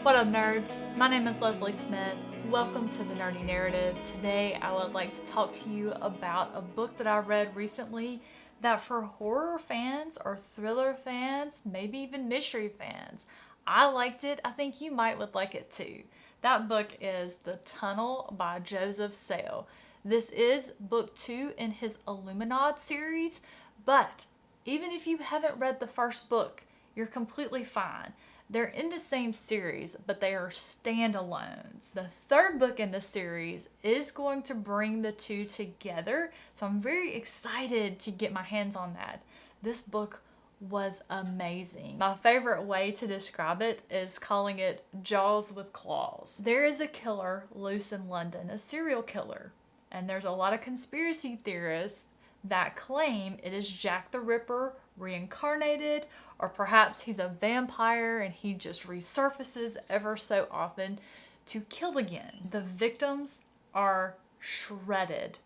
What up, nerds? My name is Leslie Smith. Welcome to the Nerdy Narrative. Today I would like to talk to you about a book that I read recently that for horror fans or thriller fans, maybe even mystery fans, I liked it. I think you would like it too. That book is The Tunnel by Joseph Sale. This is book 2 in his Illuminati series, but even if you haven't read the first book, you're completely fine. They're in the same series, but they are standalones. The third book in the series is going to bring the two together, so I'm very excited to get my hands on that. This book was amazing. My favorite way to describe it is calling it Jaws with Claws. There is a killer loose in London, a serial killer, and there's a lot of conspiracy theorists that claim it is Jack the Ripper reincarnated, or perhaps he's a vampire and he just resurfaces ever so often to kill again. The victims are shredded,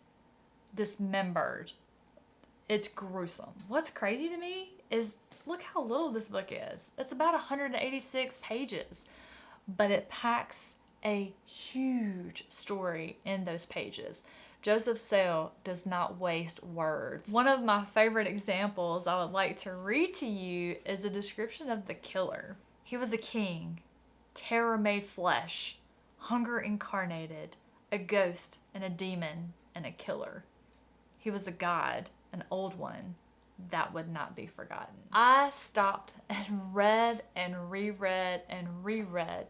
dismembered. It's gruesome. What's crazy to me is look how little this book is. It's about 186 pages, but it packs a huge story in those pages. Joseph Sale does not waste words. One of my favorite examples I would like to read to you is a description of the killer. He was a king, terror made flesh, hunger incarnated, a ghost and a demon and a killer. He was a god, an old one that would not be forgotten. I stopped and read and reread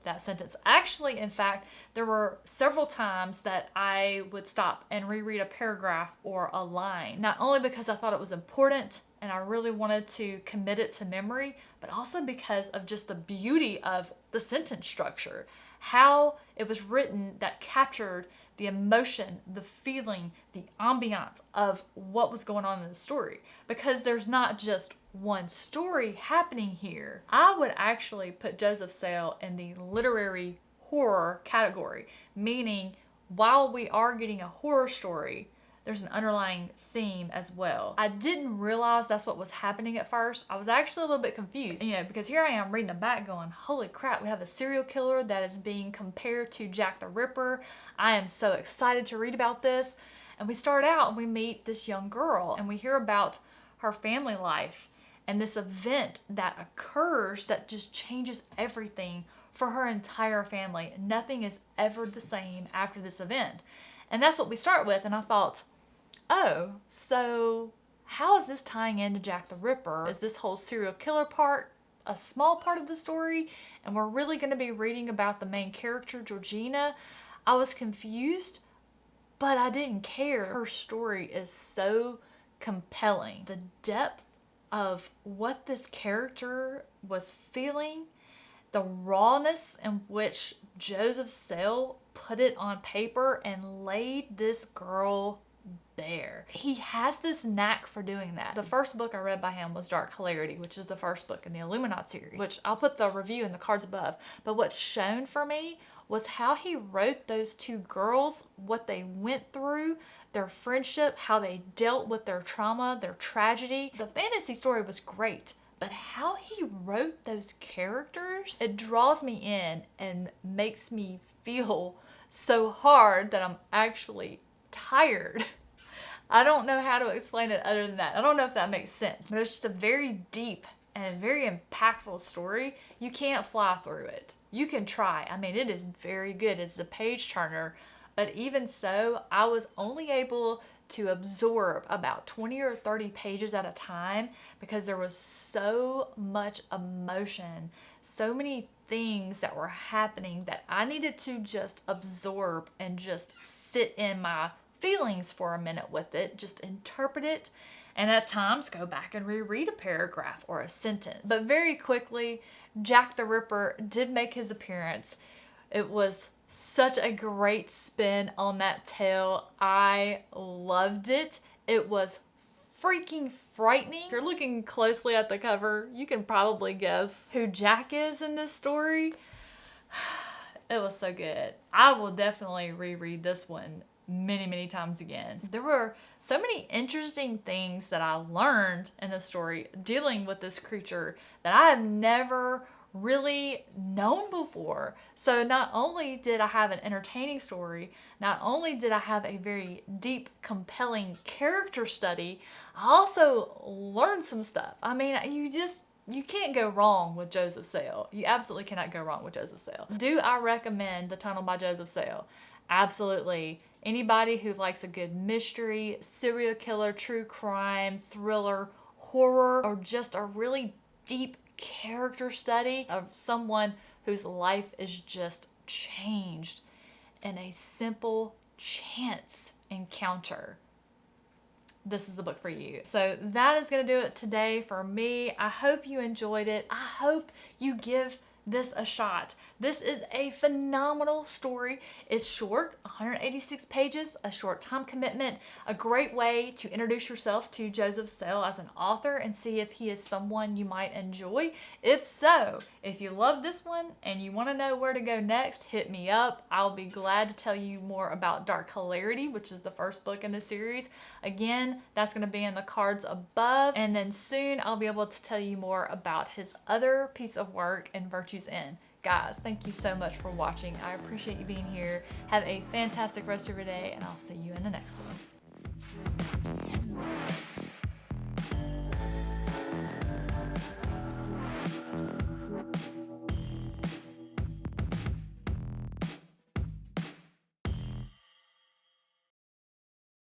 that sentence. Actually, in fact, there were several times that I would stop and reread a paragraph or a line, not only because I thought it was important and I really wanted to commit it to memory, but also because of just the beauty of the sentence structure, how it was written that captured the emotion, the feeling, the ambiance of what was going on in the story. Because there's not just one story happening here. I would actually put Joseph Sale in the literary horror category, meaning while we are getting a horror story, there's an underlying theme as well. I didn't realize that's what was happening at first. I was actually a little bit confused, because here I am reading the back going, holy crap, we have a serial killer that is being compared to Jack the Ripper. I am so excited to read about this. And we start out and we meet this young girl and we hear about her family life and this event that occurs that just changes everything for her entire family. Nothing is ever the same after this event. And that's what we start with. And I thought, oh, so how is this tying into Jack the Ripper? Is this whole serial killer part a small part of the story? And we're really going to be reading about the main character, Georgina. I was confused, but I didn't care. Her story is so compelling. The depth of what this character was feeling, the rawness in which Joseph Sale put it on paper and laid this girl bare. He has this knack for doing that. The first book I read by him was Dark Hilarity, which is the first book in the Illuminati series, which I'll put the review in the cards above. But what's shown for me was how he wrote those two girls, what they went through, their friendship, how they dealt with their trauma, their tragedy. The fantasy story was great, but how he wrote those characters, it draws me in and makes me feel so hard that I'm actually tired. I don't know how to explain it other than that. I don't know if that makes sense, but it's just a very deep and very impactful story. You can't fly through it. You can try. I mean, it is very good. It's a page turner, but even so, I was only able to absorb about 20 or 30 pages at a time because there was so much emotion, so many things that were happening that I needed to just absorb and just sit in my feelings for a minute with it, just interpret it, and at times go back and reread a paragraph or a sentence. But very quickly, Jack the Ripper did make his appearance. It was such a great spin on that tale. I loved it. It was freaking frightening. If you're looking closely at the cover, you can probably guess who Jack is in this story. It was so good. I will definitely reread this one many times again. There were so many interesting things that I learned in the story dealing with this creature that I have never really known before. So not only did I have an entertaining story, not only did I have a very deep, compelling character study, I also learned some stuff. I mean, you can't go wrong with Joseph Sale. You absolutely cannot go wrong with Joseph Sale. Do I recommend The Tunnel by Joseph Sale? Absolutely. Anybody who likes a good mystery, serial killer, true crime, thriller, horror, or just a really deep character study of someone whose life is just changed in a simple chance encounter, this is the book for you. So that is going to do it today for me. I hope you enjoyed it. I hope you give this a shot. This is a phenomenal story. It's short, 186 pages, a short time commitment, a great way to introduce yourself to Joseph Sale as an author and see if he is someone you might enjoy. If so, if you love this one and you want to know where to go next, hit me up. I'll be glad to tell you more about Dark Hilarity, which is the first book in the series. Again, that's going to be in the cards above, and then soon I'll be able to tell you more about his other piece of work in Virtue's End. Guys, thank you so much for watching. I appreciate you being here. Have a fantastic rest of your day, and I'll see you in the next one.